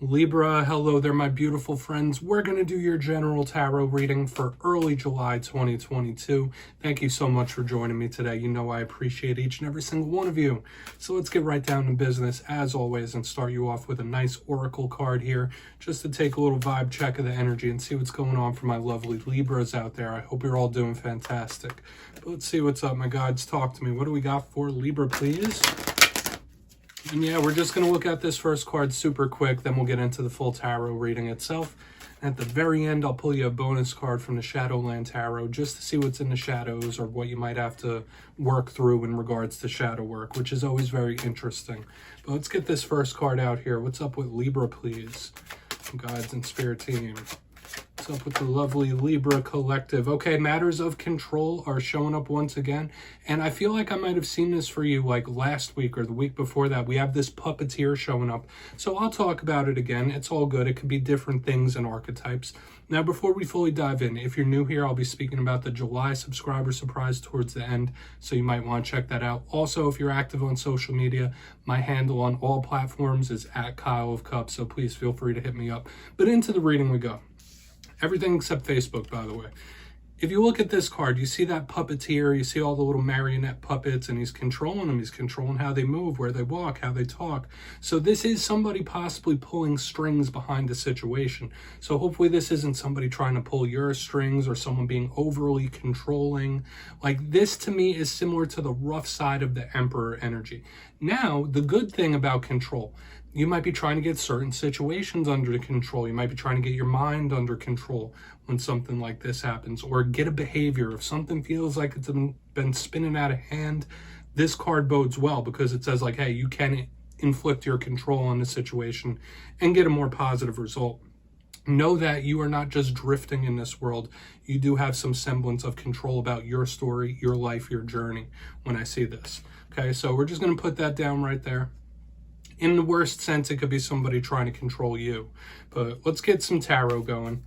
Libra, hello there, my beautiful friends. We're going to do your general tarot reading for early July 2022. Thank you so much for joining me today. You know I appreciate each and every single one of you. So let's get right down to business, as always, and start you off with a nice oracle card here, just to take a little vibe check of the energy and see what's going on for my lovely Libras out there. I hope you're all doing fantastic. But let's see what's up, my guides. Talk to me. What do we got for Libra, please? And yeah, we're just going to look at this first card super quick, then we'll get into the full tarot reading itself. And at the very end, I'll pull you a bonus card from the Shadowland Tarot just to see what's in the shadows or what you might have to work through in regards to shadow work, which is always very interesting. But let's get this first card out here. What's up with Libra, please? Guides and spirit team. What's up with the lovely Libra collective? Okay, matters of control are showing up once again. And I feel like I might have seen this for you like last week or the week before that. We have this puppeteer showing up. So I'll talk about it again. It's all good. It could be different things and archetypes. Now, before we fully dive in, if you're new here, I'll be speaking about the July subscriber surprise towards the end. So you might want to check that out. Also, if you're active on social media, my handle on all platforms is @KyleofCups. So please feel free to hit me up. But into the reading we go. Everything except Facebook, by the way. If you look at this card, you see that puppeteer, you see all the little marionette puppets, and he's controlling them. He's controlling how they move, where they walk, how they talk. So this is somebody possibly pulling strings behind the situation. So hopefully this isn't somebody trying to pull your strings or someone being overly controlling. Like, this to me is similar to the rough side of the Emperor energy. Now, the good thing about control, you might be trying to get certain situations under control. You might be trying to get your mind under control when something like this happens, or get a behavior. If something feels like it's been spinning out of hand, this card bodes well because it says like, hey, you can inflict your control on the situation and get a more positive result. Know that you are not just drifting in this world. You do have some semblance of control about your story, your life, your journey when I see this. Okay, so we're just going to put that down right there. In the worst sense, it could be somebody trying to control you. But let's get some tarot going.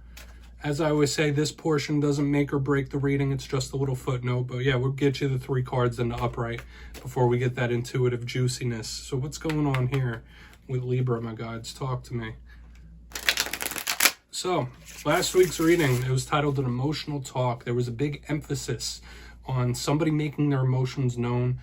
As I always say, this portion doesn't make or break the reading. It's just a little footnote. But yeah, we'll get you the 3 cards in the upright before we get that intuitive juiciness. So what's going on here with Libra, my guides? Talk to me. So last week's reading, it was titled An Emotional Talk. There was a big emphasis on somebody making their emotions known.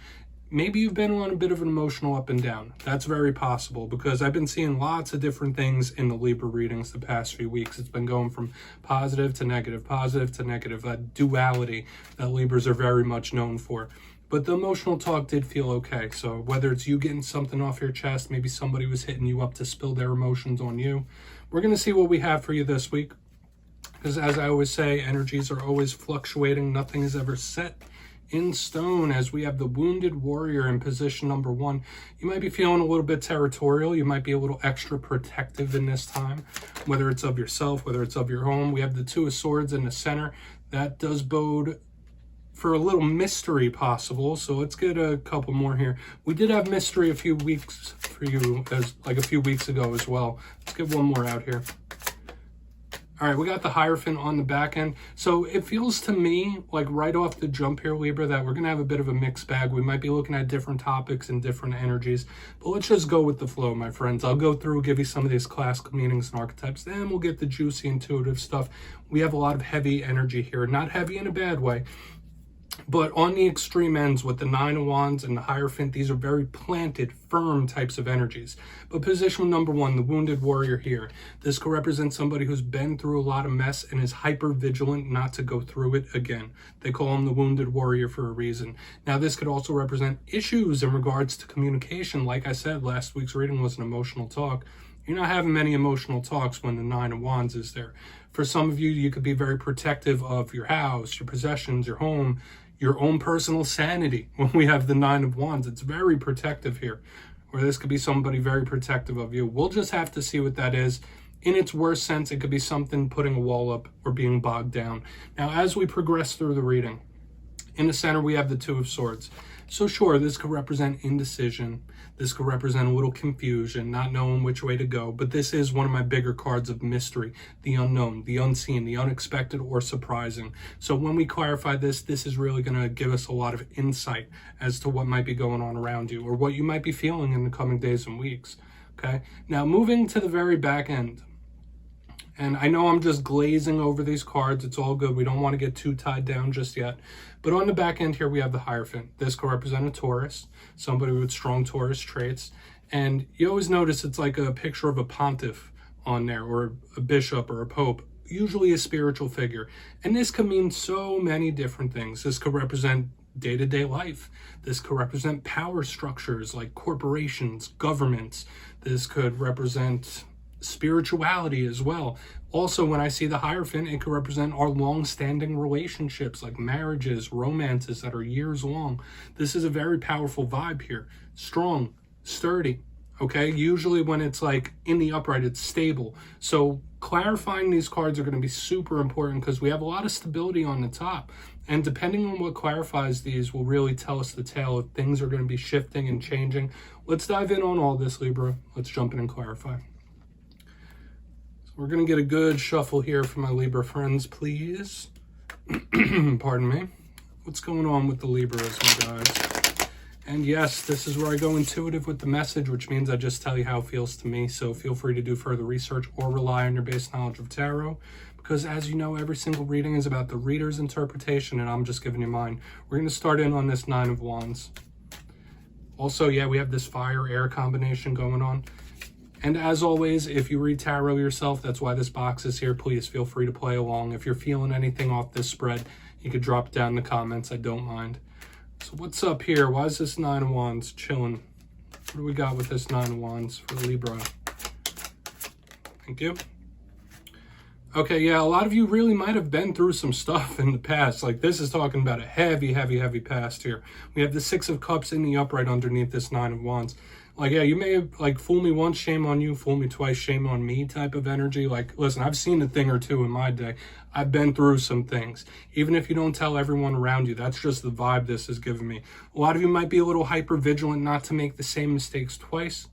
Maybe you've been on a bit of an emotional up and down. That's very possible because I've been seeing lots of different things in the Libra readings the past few weeks. It's been going from positive to negative, that duality that Libras are very much known for. But the emotional talk did feel okay. So whether it's you getting something off your chest, maybe somebody was hitting you up to spill their emotions on you. We're going to see what we have for you this week. Because as I always say, energies are always fluctuating. Nothing is ever set in stone. As we have the Wounded Warrior in position number 1. You might be feeling a little bit territorial. You might be a little extra protective in this time, whether it's of yourself, whether it's of your home. We have the 2 of Swords in the center. That does bode for a little mystery possible. So let's get a couple more here. We did have mystery a few weeks for you, as like a few weeks ago as well. Let's get one more out here. All right, we got the Hierophant on the back end. So it feels to me like right off the jump here, Libra, that we're going to have a bit of a mixed bag. We might be looking at different topics and different energies, but let's just go with the flow, my friends. I'll go through, give you some of these classical meanings and archetypes, then we'll get the juicy intuitive stuff. We have a lot of heavy energy here, not heavy in a bad way, but on the extreme ends with the 9 of Wands and the Hierophant, these are very planted, firm types of energies. But position number 1, the Wounded Warrior here. This could represent somebody who's been through a lot of mess and is hyper vigilant not to go through it again. They call him the Wounded Warrior for a reason. Now, this could also represent issues in regards to communication. Like I said, last week's reading was an emotional talk. You're not having many emotional talks when the 9 of Wands is there. For some of you, you could be very protective of your house, your possessions, your home, your own personal sanity. When we have the 9 of Wands, it's very protective here. Or this could be somebody very protective of you. We'll just have to see what that is. In its worst sense, it could be something putting a wall up or being bogged down. Now, as we progress through the reading, in the center, we have the 2 of Swords. So sure, this could represent indecision. This could represent a little confusion, not knowing which way to go. But this is one of my bigger cards of mystery, the unknown, the unseen, the unexpected or surprising. So when we clarify this, this is really going to give us a lot of insight as to what might be going on around you or what you might be feeling in the coming days and weeks. Okay, now moving to the very back end. And I know I'm just glazing over these cards. It's all good. We don't want to get too tied down just yet. But on the back end here, we have the Hierophant. This could represent a Taurus, somebody with strong Taurus traits. And you always notice it's like a picture of a pontiff on there, or a bishop or a pope, usually a spiritual figure. And this could mean so many different things. This could represent day-to-day life. This could represent power structures like corporations, governments. This could represent spirituality as well. Also, when I see the Hierophant, it could represent our long-standing relationships like marriages, romances that are years long. This is a very powerful vibe here. Strong, sturdy, okay? Usually when it's like in the upright, it's stable. So clarifying these cards are going to be super important because we have a lot of stability on the top. And depending on what clarifies these will really tell us the tale if things are going to be shifting and changing. Let's dive in on all this, Libra. Let's jump in and clarify. We're going to get a good shuffle here for my Libra friends, please. Pardon me. What's going on with the Libras, my guys? And yes, this is where I go intuitive with the message, which means I just tell you how it feels to me. So feel free to do further research or rely on your base knowledge of tarot. Because as you know, every single reading is about the reader's interpretation, and I'm just giving you mine. We're going to start in on this Nine of Wands. Also, yeah, we have this fire-air combination going on. And as always, if you read tarot yourself, that's why this box is here. Please feel free to play along. If you're feeling anything off this spread, you could drop down in the comments. I don't mind. So what's up here? Why is this Nine of Wands chilling? What do we got with this Nine of Wands for Libra? Thank you. Okay, yeah, a lot of you really might have been through some stuff in the past. Like, this is talking about a heavy, heavy, heavy past here. We have the Six of Cups in the upright underneath this Nine of Wands. Like, yeah, you may have, like, fool me once, shame on you, fool me twice, shame on me type of energy. Like, listen, I've seen a thing or two in my day. I've been through some things. Even if you don't tell everyone around you, that's just the vibe this is giving me. A lot of you might be a little hyper vigilant not to make the same mistakes twice.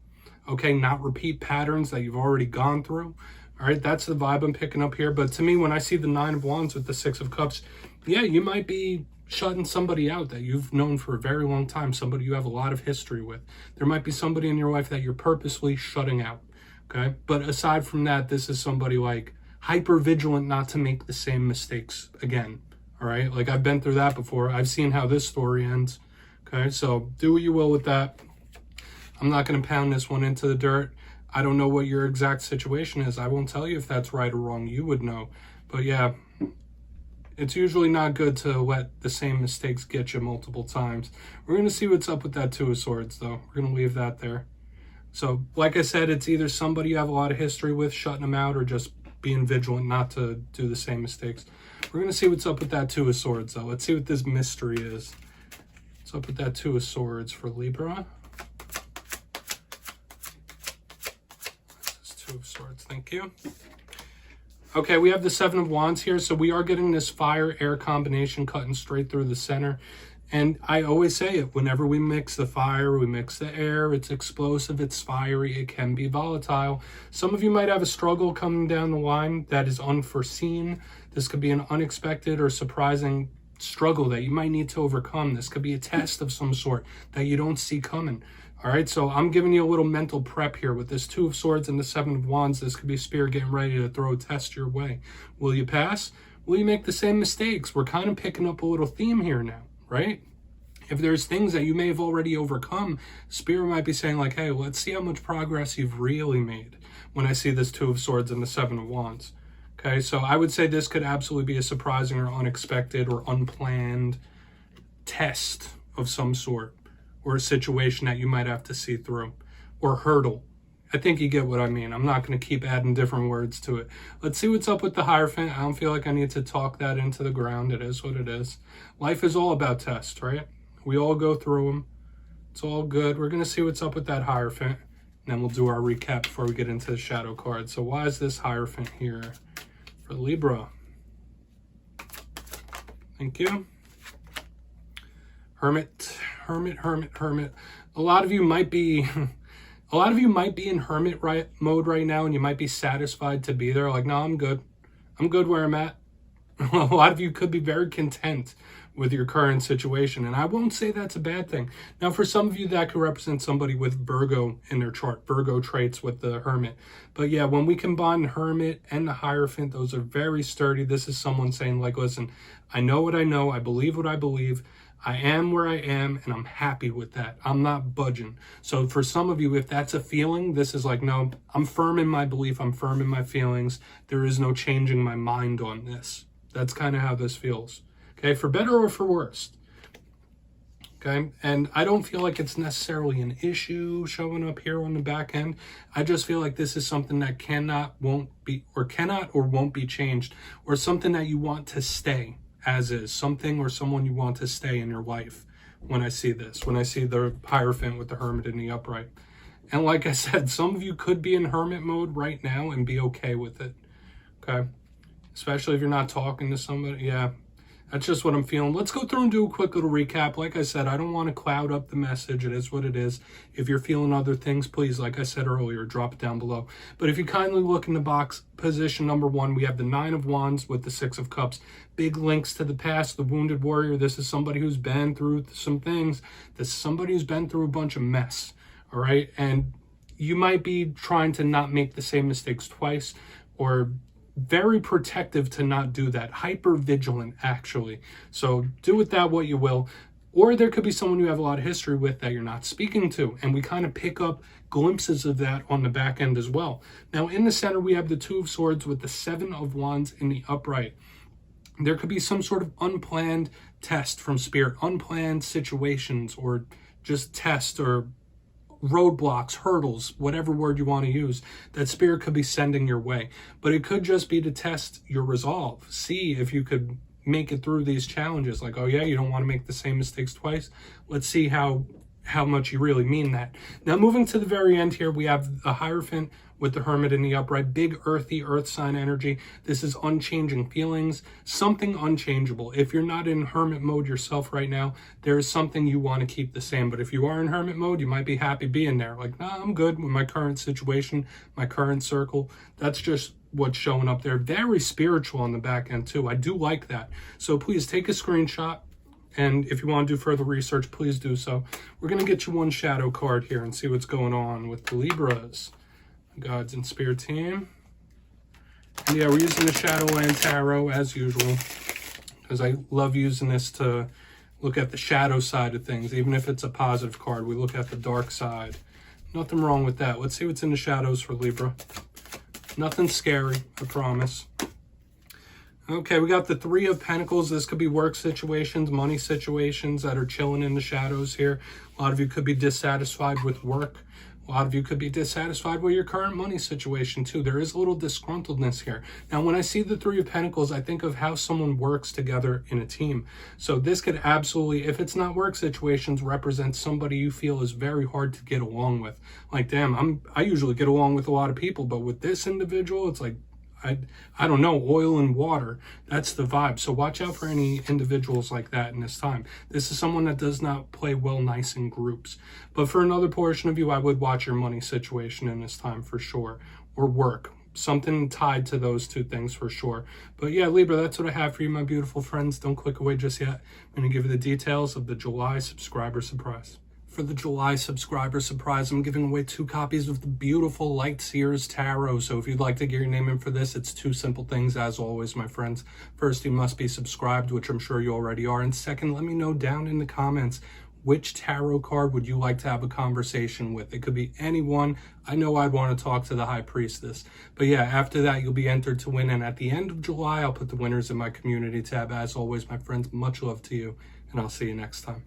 Okay, not repeat patterns that you've already gone through. All right, that's the vibe I'm picking up here. But to me, when I see the Nine of Wands with the Six of Cups, yeah, you might be shutting somebody out that you've known for a very long time, somebody you have a lot of history with. There might be somebody in your life that you're purposely shutting out, okay? But aside from that, this is somebody like hyper vigilant not to make the same mistakes again, all right? Like, I've been through that before. I've seen how this story ends, okay? So do what you will with that. I'm not going to pound this one into the dirt. I don't know what your exact situation is. I won't tell you if that's right or wrong. You would know. But yeah, it's usually not good to let the same mistakes get you multiple times. We're going to see what's up with that Two of Swords, though. We're going to leave that there. So, like I said, it's either somebody you have a lot of history with, shutting them out, or just being vigilant not to do the same mistakes. We're going to see what's up with that Two of Swords, though. Let's see what this mystery is. What's up with that Two of Swords for Libra? This is Two of Swords. Thank you. Okay, we have the Seven of Wands here, so we are getting this fire-air combination cutting straight through the center. And I always say it, whenever we mix the fire, we mix the air, it's explosive, it's fiery, it can be volatile. Some of you might have a struggle coming down the line that is unforeseen. This could be an unexpected or surprising struggle that you might need to overcome. This could be a test of some sort that you don't see coming. All right, so I'm giving you a little mental prep here with this Two of Swords and the Seven of Wands. This could be Spirit getting ready to throw a test your way. Will you pass? Will you make the same mistakes? We're kind of picking up a little theme here now, right? If there's things that you may have already overcome, Spirit might be saying like, hey, let's see how much progress you've really made when I see this Two of Swords and the Seven of Wands. Okay, so I would say this could absolutely be a surprising or unexpected or unplanned test of some sort, or a situation that you might have to see through, or hurdle. I think you get what I mean. I'm not going to keep adding different words to it. Let's see what's up with the Hierophant. I don't feel like I need to talk that into the ground. It is what it is. Life is all about tests, right? We all go through them. It's all good. We're going to see what's up with that Hierophant, and then we'll do our recap before we get into the shadow card. So why is this Hierophant here for Libra? Thank you. Hermit, Hermit, Hermit, Hermit. A lot of you might be in hermit mode right now, and you might be satisfied to be there. Like, no, I'm good. I'm good where I'm at. A lot of you could be very content with your current situation. And I won't say that's a bad thing. Now, for some of you, that could represent somebody with Virgo in their chart, Virgo traits with the Hermit. But yeah, when we combine Hermit and the Hierophant, those are very sturdy. This is someone saying, like, listen, I know what I know. I believe what I believe. I am where I am, and I'm happy with that. I'm not budging. So for some of you, if that's a feeling, this is like, no, I'm firm in my belief. I'm firm in my feelings. There is no changing my mind on this. That's kind of how this feels. Okay, for better or for worse. Okay, and I don't feel like it's necessarily an issue showing up here on the back end. I just feel like this is something that cannot or won't be changed, or something that you want to stay as is, something or someone you want to stay in your life. When I see this, when I see the Hierophant with the Hermit in the upright. And like I said, some of you could be in Hermit mode right now and be okay with it. Okay, especially if you're not talking to somebody. Yeah, that's just what I'm feeling. Let's go through and do a quick little recap. Like I said, I don't want to cloud up the message. It is what it is. If you're feeling other things, please, like I said earlier, drop it down below. But if you kindly look in the box, position number 1, we have the 9 of Wands with the 6 of Cups. Big links to the past, the wounded warrior. This is somebody who's been through some things. This is somebody who's been through a bunch of mess, all right? And you might be trying to not make the same mistakes twice, or very protective to not do that. Hyper vigilant, actually. So do with that what you will. Or there could be someone you have a lot of history with that you're not speaking to. And we kind of pick up glimpses of that on the back end as well. Now, in the center, we have the 2 of Swords with the 7 of Wands in the upright. There could be some sort of unplanned test from Spirit, unplanned situations, or just test or roadblocks, hurdles, whatever word you want to use, that Spirit could be sending your way. But it could just be to test your resolve. See if you could make it through these challenges. Like, oh yeah, you don't want to make the same mistakes twice. Let's see how much you really mean that. Now, moving to the very end here, we have the Hierophant with the Hermit in the upright. Big earthy earth sign energy. This is unchanging feelings, something unchangeable. If you're not in Hermit mode yourself right now, there is something you want to keep the same. But if you are in Hermit mode, you might be happy being there. Like, nah, I'm good with my current situation, my current circle. That's just what's showing up there. Very spiritual on the back end too. I do like that. So please take a screenshot. And if you want to do further research, please do so. We're going to get you one shadow card here and see what's going on with the Libras. Gods and Spirit team. And yeah, we're using the Shadowland Tarot as usual, because I love using this to look at the shadow side of things. Even if it's a positive card, we look at the dark side. Nothing wrong with that. Let's see what's in the shadows for Libra. Nothing scary, I promise. Okay, we got the 3 of Pentacles. This could be work situations, money situations that are chilling in the shadows here. A lot of you could be dissatisfied with work. A lot of you could be dissatisfied with your current money situation too. There is a little disgruntledness here. Now, when I see the 3 of Pentacles, I think of how someone works together in a team. So this could absolutely, if it's not work situations, represent somebody you feel is very hard to get along with. Like, damn, I usually get along with a lot of people, but with this individual, it's like, I don't know, oil and water. That's the vibe. So watch out for any individuals like that in this time. This is someone that does not play well nice in groups. But for another portion of you, I would watch your money situation in this time for sure. Or work. Something tied to those 2 things for sure. But yeah, Libra, that's what I have for you, my beautiful friends. Don't click away just yet. I'm going to give you the details of the July subscriber surprise. For the July subscriber surprise, I'm giving away 2 copies of the beautiful Light Seers Tarot. So if you'd like to get your name in for this, it's 2 simple things, as always, my friends. First, you must be subscribed, which I'm sure you already are. And second, let me know down in the comments, which tarot card would you like to have a conversation with? It could be anyone. I know I'd want to talk to the High Priestess. But yeah, after that, you'll be entered to win. And at the end of July, I'll put the winners in my community tab. As always, my friends, much love to you. And I'll see you next time.